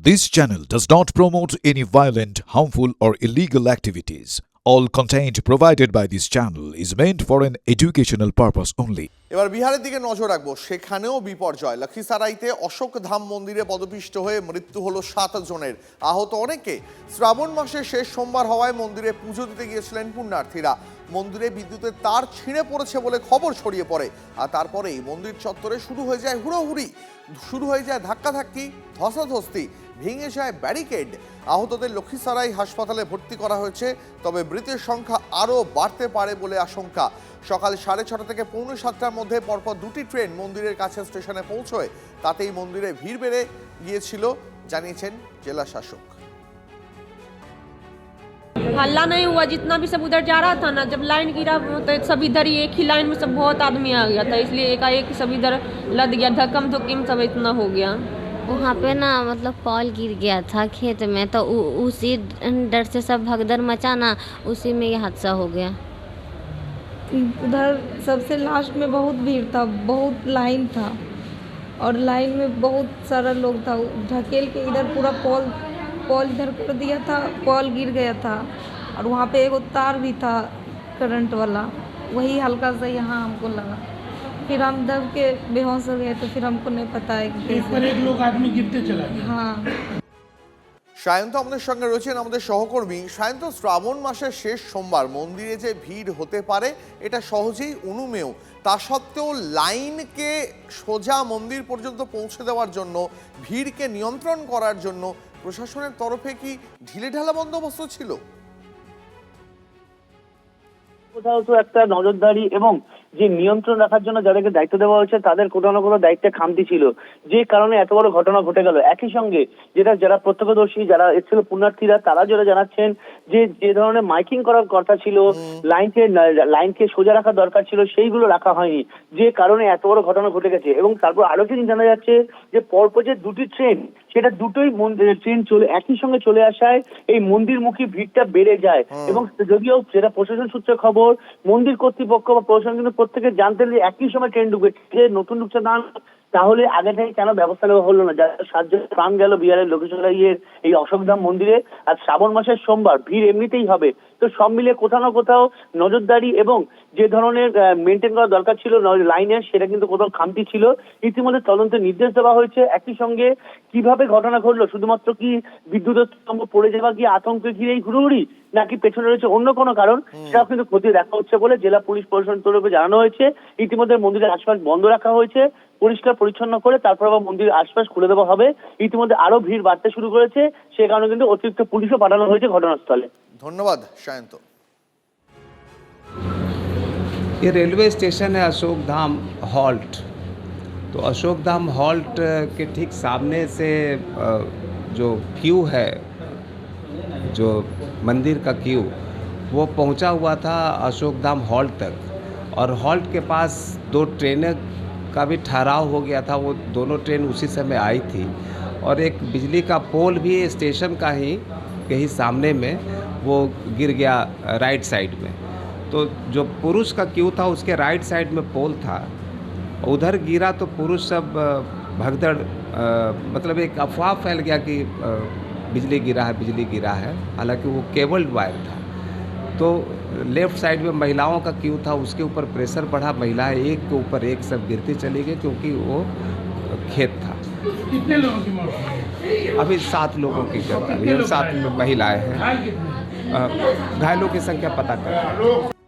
This channel does not promote any violent, harmful, or illegal activities. All content provided by this channel is meant for an educational purpose only. এবার বিহারের দিকে নজর রাখবো, সেখানেও বিপর্যয়। লখিসারাইতে অশোক ধাম মন্দিরে পদপিষ্ট হয়ে মৃত্যু হলো 7 জনের, আহত অনেকে। শ্রাবণ মাসের শেষ সোমবার হওয়ায় মন্দিরে পুজো দিতে গিয়েছিলেন পুণ্যার্থীরা। মন্দিরে বিদ্যুতের তার ছিঁড়ে পড়েছে বলে খবর ছড়িয়ে পড়ে, আর তারপরেই মন্দির চত্বরে শুরু হয়ে যায় হুড়োহুড়ি, শুরু হয়ে যায় ধাক্কাধাক্কি, ধস্তাধস্তি, ভেঙে যায় ব্যারিকেড। আহতদের লখিসারাই হাসপাতালে ভর্তি করা হয়েছে, তবে মৃতের সংখ্যা আরও বাড়তে পারে বলে আশঙ্কা। সকাল 6:30 থেকে 6:45টার মধ্যে পরপর 2টি ট্রেন মন্দিরের কাছে স্টেশনে পৌঁছয়, তাতেই মন্দিরে ভিড় বেড়ে গিয়েছিল, জানিয়েছেন জেলা শাসক। हल्ला नहीं हुआ, जितना भी सब उधर जा रहा था ना, जब लाइन गिरा तो सब इधर ही एक ही लाइन में सब बहुत आदमी आ गया था, इसलिए एकाएक सब इधर लद गया, धक्कम धुक्कम सब इतना हो गया। वहाँ पे ना मतलब पॉल गिर गया था खेत में, तो उसी डर से सब भगदड़ मचा ना, उसी में ये हादसा हो गया। उधर सबसे लास्ट में बहुत भीड़ था, बहुत लाइन था, और लाइन में बहुत सारा लोग था। ढकेल के इधर पूरा पॉल इधर कर दिया था, पॉल गिर गया था, और वहाँ पे एक तार भी था करंट वाला, वही हल्का सा यहाँ हमको लगा, फिर हम दब के बेहोश हो गए, तो फिर हमको नहीं पता है कि एक लोग आदमी गिरते चला गया। हाँ। সায়ন্ত আমাদের সঙ্গে রয়েছেন, আমাদের সহকর্মী। সায়ন্ত, শ্রাবণ মাসের শেষ সোমবার মন্দিরে যে ভিড় হতে পারে এটা সহজেই অনুমেয়, তা সত্ত্বেও লাইনকে সোজা মন্দির পর্যন্ত পৌঁছে দেওয়ার জন্য, ভিড়কে নিয়ন্ত্রণ করার জন্য প্রশাসনের তরফে কি ঢিলেঢালা বন্দোবস্ত ছিল? কোথাও তো একটা নজরদারি এবং যে নিয়ন্ত্রণ রাখার জন্য যাদেরকে দায়িত্ব দেওয়া হয়েছে তাদের কোথাও না কোথাও দায়িত্বে খামতি ছিল, যে কারণে এত বড় ঘটনা ঘটে গেল। একই সঙ্গে যারা প্রত্যক্ষদর্শী, যারা এসেছিল পুণ্যার্থীরা, তারা যারা জানাচ্ছেন যে ধরনের মাইকিং করার কথা ছিল, লাইনকে সোজা রাখা দরকার ছিল, সেইগুলো রাখা হয়নি, যে কারণে এত বড় ঘটনা ঘটে গেছে। এবং তারপর আরো কিছু জানা যাচ্ছে যে পরপর যে 2টি ট্রেন, সেটা দুটোই ট্রেন একই সঙ্গে চলে আসায় এই মন্দিরমুখী ভিড়টা বেড়ে যায়। এবং যদিও যেটা প্রশাসন সূত্রে খবর, মন্দির কর্তৃপক্ষ বা প্রশাসন কিন্তু প্রত্যেকে জানতেন যে একই সময় ট্রেন ঢুকবে, নতুন ঢুকছে না, তাহলে আগে থেকে কেন ব্যবস্থা নেওয়া হলো না? যার 7 জন প্রাণ গেল বিহারের লখিসারাইয়ের এই অশোকধাম মন্দিরে। আর শ্রাবণ মাসের সোমবার ভিড় এমনিতেই হবে, তো সব মিলে কোথাও না কোথাও নজরদারি এবং যে ধরনের মেনটেন করা দরকার ছিল লাইনের, সেটা কিন্তু কোথাও খামতি ছিল। ইতিমধ্যে তদন্তের নির্দেশ দেওয়া হয়েছে। একই সঙ্গে কিভাবে ঘটনা ঘটলো, শুধুমাত্র কি বিদ্যুতের স্তম্ভ পড়ে যাওয়া, কি আতঙ্কে ঘিরে এই হুড়োহুড়ি, নাকি পেছনে রয়েছে অন্য কোনো কারণ, সেটাও কিন্তু খতিয়ে দেখা হচ্ছে বলে জেলা পুলিশ প্রশাসনের তরফে জানানো হয়েছে। ইতিমধ্যে মন্দিরের আশপাশ বন্ধ রাখা হয়েছে, পরিষ্কার পরিচ্ছন্ন করে তারপর আবার মন্দিরের আশপাশ খুলে দেওয়া হবে। ইতিমধ্যে আরো ভিড় বাড়তে শুরু করেছে, সে কারণে কিন্তু অতিরিক্ত পুলিশও পাঠানো হয়েছে ঘটনাস্থলে। ধন্যবাদ সায়ন্ত। ये रेलवे स्टेशन है अशोक धाम हॉल्ट। तो अशोक धाम हॉल्ट के ठीक सामने से जो क्यू है, जो मंदिर का क्यू, वो पहुंचा हुआ था अशोक धाम हॉल्ट तक, और हॉल्ट के पास 2 ट्रेनें का भी ठहराव हो गया था। वो दोनों ट्रेन उसी समय आई थी, और एक बिजली का पोल भी स्टेशन का ही कहीं सामने में वो गिर गया राइट साइड में। तो जो पुरुष का क्यू था उसके राइट साइड में पोल था, उधर गिरा तो पुरुष सब भगदड़, मतलब एक अफवाह फैल गया कि बिजली गिरा है, हालांकि वो केबल्ड वायर था। तो लेफ्ट साइड में महिलाओं का क्यू था, उसके ऊपर प्रेशर बढ़ा, महिलाएं एक के ऊपर एक सब गिरती चली गई, क्योंकि वो खेत था। कितने लोगों की मौत हुई? अभी 7 लोगों की जगह, 7 महिलाएं हैं। घायलों की संख्या पता कर